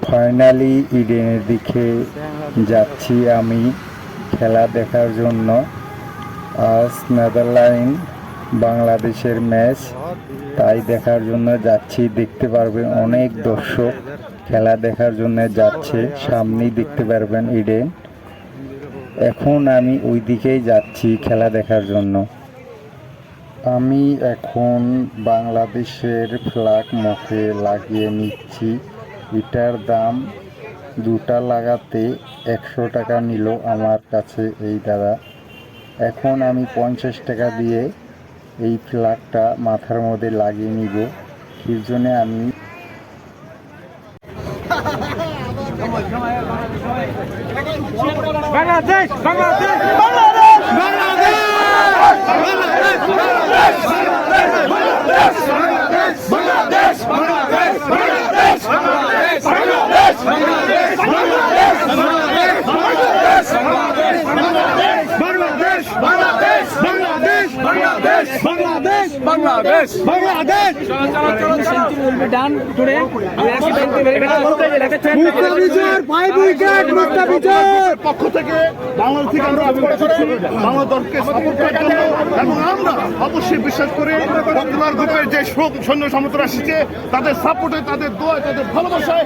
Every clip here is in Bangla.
ফাইনালি ইডেনের দিকে যাচ্ছি আমি খেলা দেখার জন্য। আজ নেদারল্যান্ড বাংলাদেশের ম্যাচ, তাই দেখার জন্য যাচ্ছি। দেখতে পারবেন অনেক দর্শক খেলা দেখার জন্য যাচ্ছে, সামনেই দেখতে পারবেন ইডেন। এখন আমি ওই দিকেই যাচ্ছি খেলা দেখার জন্য। আমি এখন বাংলাদেশের ফ্ল্যাগ মুখে লাগিয়ে নিচ্ছি। এটার দাম দুটা লাগাতে 100 টাকা নিল আমার কাছে এই দাদা। এখন আমি 50 টাকা দিয়ে এই ফ্ল্যাগটা মাথার মধ্যে লাগিয়ে নিব। এর জন্য আমি বাংলাদেশ বাংলাদেশ বাংলাদেশ বাংলাদেশ বাংলাদেশ বাংলাদেশ বাংলাদেশ বাংলাদেশ বাংলাদেশ বাংলাদেশ বাংলাদেশ ডান টুডে পক্ষ থেকে বাংলাদেশ থেকে আমরা বাংলা দলকে সাপোর্ট করার জন্য, এবং আমরা অবশ্যই বিশ্বাস করি পপুলার গ্রুপের যে সৈন্য সামর্থ্য আসছে তাদের সাপোর্টে, তাদের দোয়া, তাদের ভালোবাসায়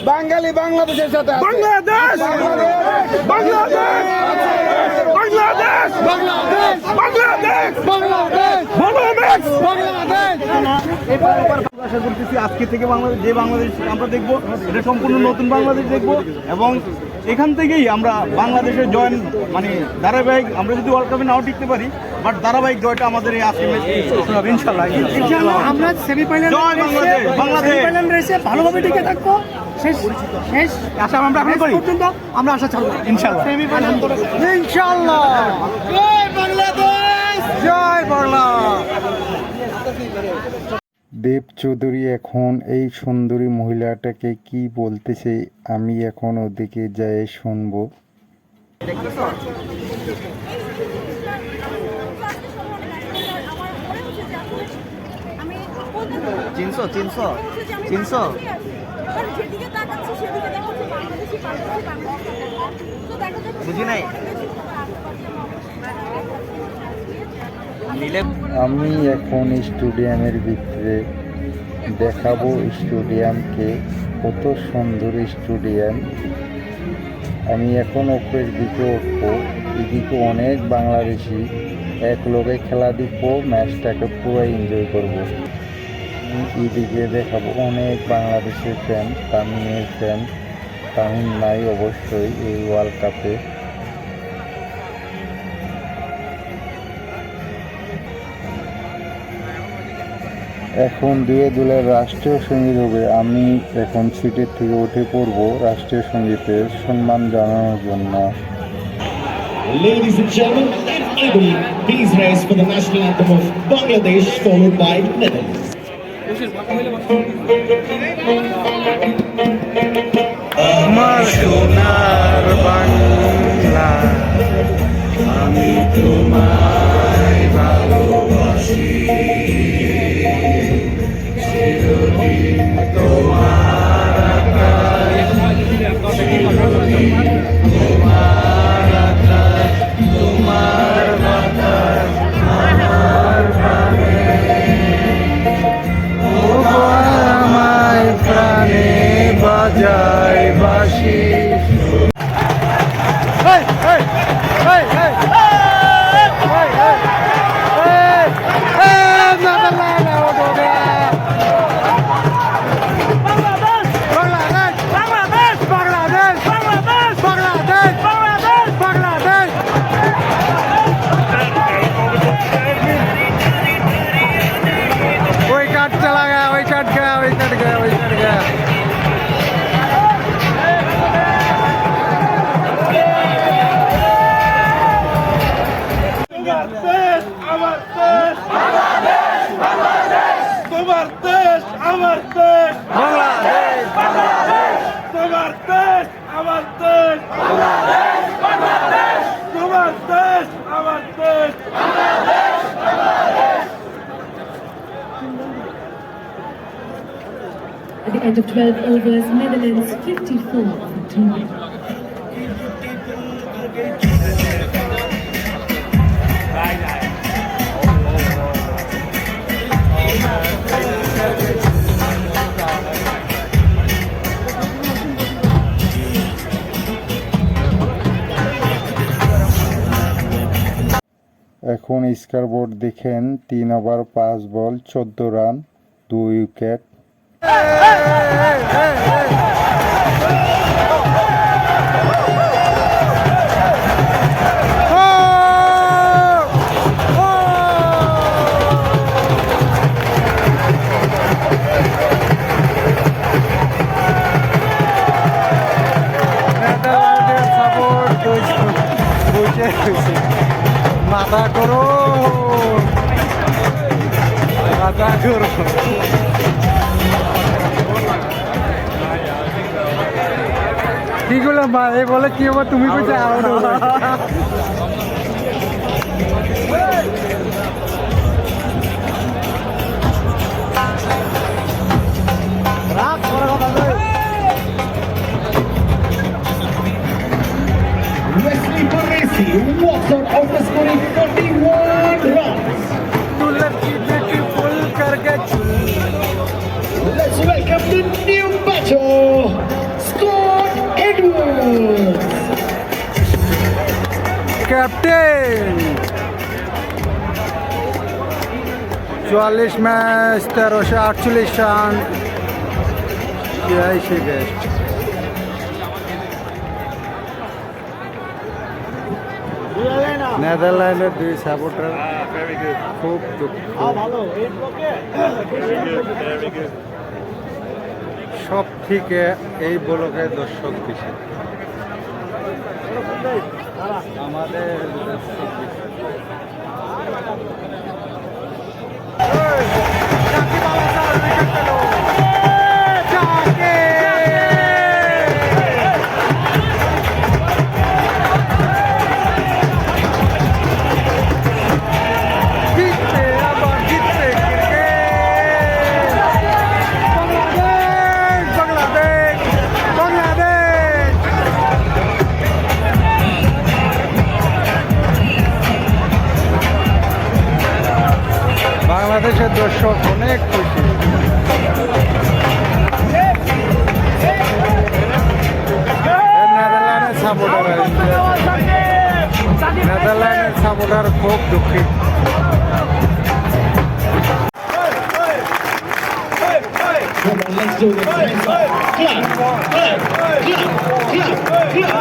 বাঙালি বাংলাদেশের সাথে বাংলাদেশ বাংলাদেশ বাংলাদেশ বাংলাদেশ বাংলাদেশ বাংলাদেশ বাংলাদেশ আশা করতেছি আজকে থেকে বাংলাদেশ, যে বাংলাদেশ আমরা দেখবো এটা সম্পূর্ণ নতুন বাংলাদেশ দেখবো, এবং এখান থেকেই আমরা বাংলাদেশের জয় মানে ধারাবাহিক, আমরা যদি ওয়ার্ল্ড কাপে নাও টিকতে পারি বাট ধারাবাহিক জয়টা আমাদের এই আজকে ইনশাআল্লাহ আমরা সেমিফাইনাল বাংলাদেশ রেসে ভালোভাবে টিকে থাকবো। শেষ শেষ আশা আমরা এখন করি পর্যন্ত আমরা আশা ছাড়বো ইনশাআল্লাহ। ইনশাআল্লাহ। জয় বাংলাদেশ, জয় বাংলা। দেব চৌধুরী এখন এই সুন্দরী মহিলাটাকে কি বলতেছে, আমি এখন ওদিকে যাই শুনবো। চিনছো চিনছো চিনছো বুঝি নাই। আমি এখন স্টেডিয়ামের ভিতরে দেখাবো স্টেডিয়ামকে, কত সুন্দর স্টেডিয়াম। আমি এখন উপরের দিকে উঠবো, এদিকে অনেক বাংলাদেশি এক লোকে খেলা দেখবো, ম্যাচটাকে পুরো এনজয় করবো। এদিকে দেখাবো অনেক বাংলাদেশের ফ্যান, তামিমের ফ্যান। তামিম নাই অবশ্যই এই ওয়ার্ল্ড কাপে। এখন দুয়ে দলের রাষ্ট্রীয় সঙ্গীত হবে। আমি এখন সিটের থেকে উঠে পড়বো রাষ্ট্রীয় সঙ্গীতের সম্মান জানানোর জন্য। Ladies and gentlemen, and I believe please rise for the national anthem of Bangladesh, followed by Netherlands. আমার সোনার বাংলা, আমি তোমায় ভালোবাসি, চিরদিন তোমার আকাশ, চিরদিন তোমার আকাশ, তোমার বাতাস আমার প্রাণে, আমায় প্রাণে বাজায় বাঁশি। আমার দেশ, তোমার দেশ, আমার দেশ। At the end of 12 overs, Netherlands 54 for 2. এখন স্কোরবোর্ড দেখেন 3 ওভার 5 বল 14 রান 2 উইকেট। মাথা করো মাথা করো কি করলাম এই বলে কি হবে তুমি কইতে আউট হবে রাত করে কথা কই Wesley Baresi walks out after scoring 41 runs. Let's welcome the new batter, Scott Edwards. Captain 44 match 1348 run best. নেদারল্যান্ডের 2 সাপোর্টার খুব সব থেকে এই ব্লকে দর্শক বেশি আমাদের দর্শক বেশি। বাংলাদেশের দর্শক অনেক খুশি। নেদারল্যান্ডের সাপোর্টার খুব দুঃখিত। Come on, let's do this. Clap, clap, clap, clap, clap, clap, clap.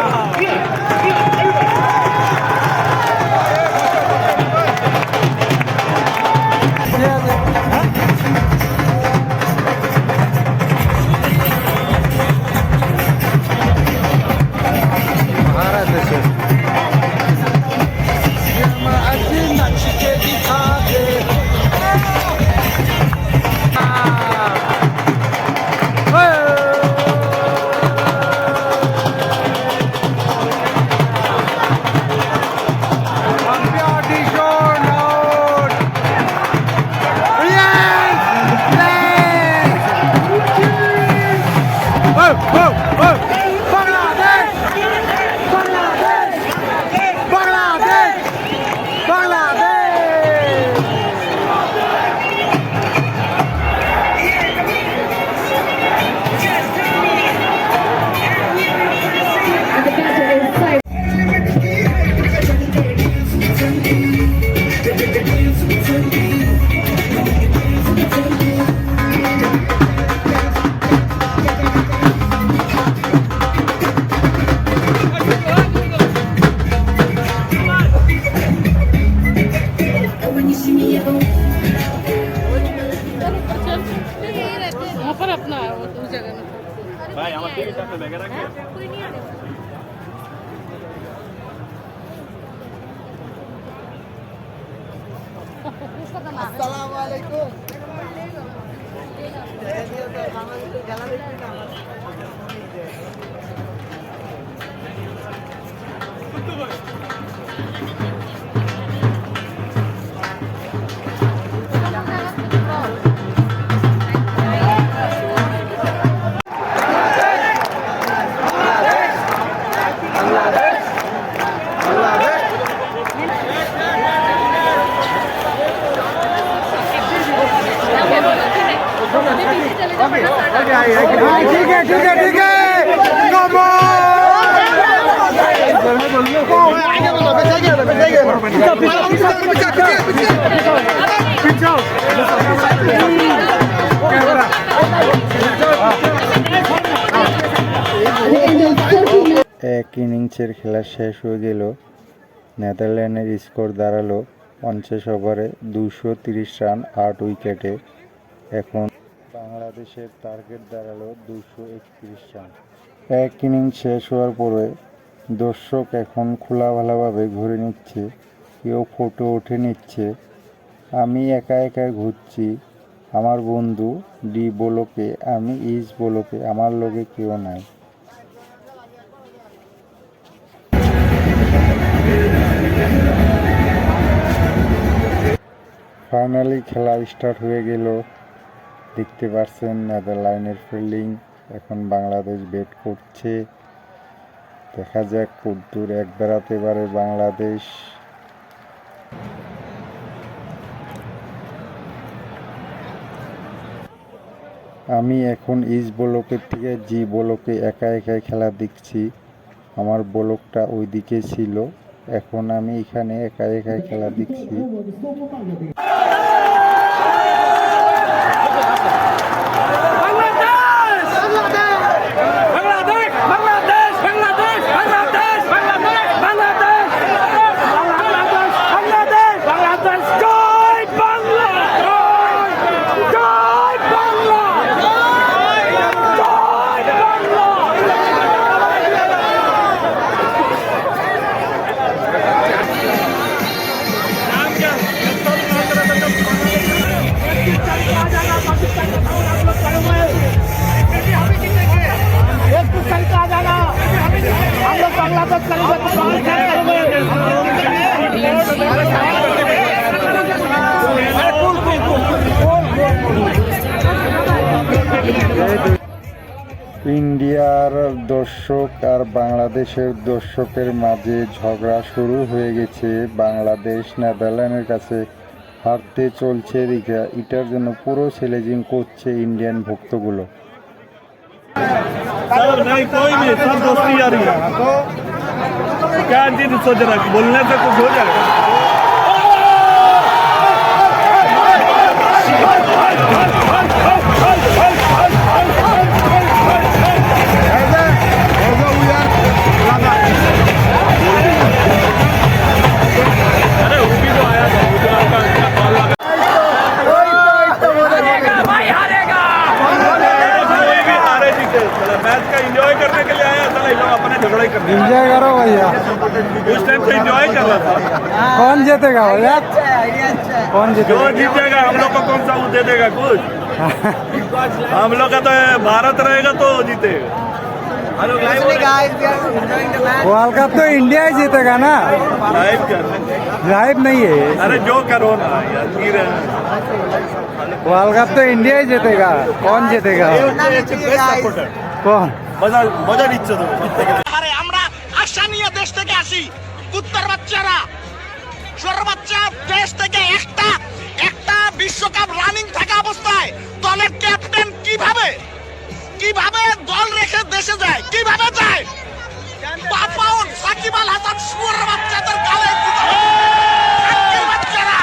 এক ইনিংসের খেলা শেষ হয়ে গেল। নেদারল্যান্ডের স্কোর দাঁড়ালো 50 ওভারে 230 রান 8 উইকেটে। এখন বাংলাদেশের টার্গেট দাঁড়ালো 231 রান। এক ইনিংস শেষ হওয়ার পরে দর্শক এখন খোলামেলাভাবে ঘুরে নিচ্ছে, কেউ ফটো উঠে নিচ্ছে। আমি একা একা ঘুরছি, আমার বন্ধু ডি বলোকে, আমি ইস বলোকে, আমার লগে কেউ নাই। ফাইনালি খেলা স্টার্ট হয়ে গেল। দেখতে পাচ্ছেন নেদারল্যান্ডের ফিল্ডিং। এখন বাংলাদেশ ব্যাট করছে, দেখা যাক কতদূর এক বেড়াতে পারে বাংলাদেশ। আমি এখন ইস বলকের থেকে জি বলকে একা একাই খেলা দেখছি। আমার বলকটা ওইদিকে ছিল, এখন আমি এখানে একা একাই খেলা দেখছি। ইন্ডিয়ার দর্শক আর বাংলাদেশের দর্শকের মাঝে ঝগড়া শুরু হয়ে গেছে। বাংলাদেশ নেদারল্যান্ডের কাছে হারতে চলছে এদিকে, এটার জন্য পুরো চ্যালেঞ্জিং করছে ইন্ডিয়ান ভক্তগুলো। सर नहीं कोई नहीं, सब दोस्ती यारी है। तो क्या चीज सोच रहा है, बोलने से कुछ हो जाएगा। अरे वो भी तो आया था, वो तो आपका कॉल लगा। मैच का एंजॉय करने के लिए आया था, लोग अपने झगड़ा ही करने। एंजॉय करो भैया। उस टाइम से एंजॉय कर रहा था। कौन जीतेगा भैया? कौन जो जीतेगा हम लोग को कौन सा वो दे देगा कुछ। हम लोग का तो भारत रहेगा तो जीतेगा। वर्ल्ड कप तो इंडिया ही जीतेगा ना, लाइव करने। लाइव नहीं है। अरे जो करो ना यार, गिर वर्ल्ड कप तो इंडिया ही जीतेगा। कौन जीतेगा? कौन? मजा मजा নিচ্ছে তো। আরে আমরা আশা নিয়ে দেশ থেকে আসি, কুত্তার বাচ্চারা, ছোট বাচ্চা, দেশ থেকে একটা বিশ্বকাপ রানিং থাকা অবস্থায় দলের ক্যাপ্টেন কিভাবে দল রেখে দেশে যায়, কিভাবে যায়? বাপাও সাকিব আল হাসান শুয়োর বাচ্চাদের গালে বাচ্চারা,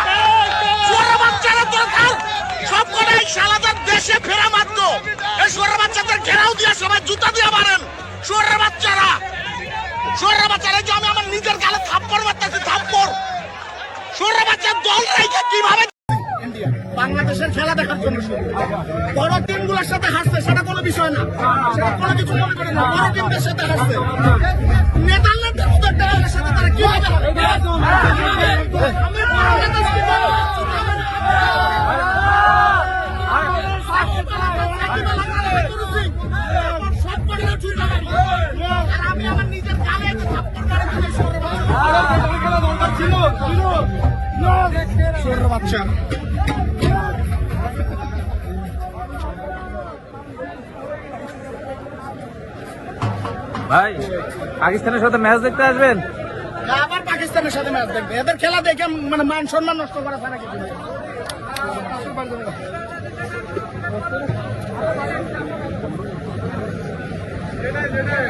শুয়োর বাচ্চারা দরকার সব কটাই শালাদের দেশে ফেরা মাত্র। এই শুয়োর বাচ্চাদের ঘেরাও দিয়ে সবাই জুতা দিয়ে মারেন। শুয়োর বাচ্চারা, যে আমি আমার নিজের গালে থাপ্পড় মারতেছি, থাপ্পড়। শুয়োর বাচ্চার দল রেখে কিভাবে বাংলাদেশের খেলা দেখার জন্য বড় টিমগুলোর সাথে হাসছে, সেটা কোনো বিষয় না, সেটা কোনো কিছু মনে করে না। বড় টিমদের সাথে হাসছে, নেদারল্যান্ডের মতো একটা দলের সাথে তারা কিভাবে আমি আমার নিজের গালে থাপ্পড় মারে বাচ্চা। ভাই পাকিস্তানের সাথে ম্যাচ দেখতে আসবেন? আবার পাকিস্তানের সাথে ম্যাচ দেখবে? এদের খেলা দেখে মানে মান সম্মান নষ্ট করা ছাড়া কিছু নেই। Netherlands.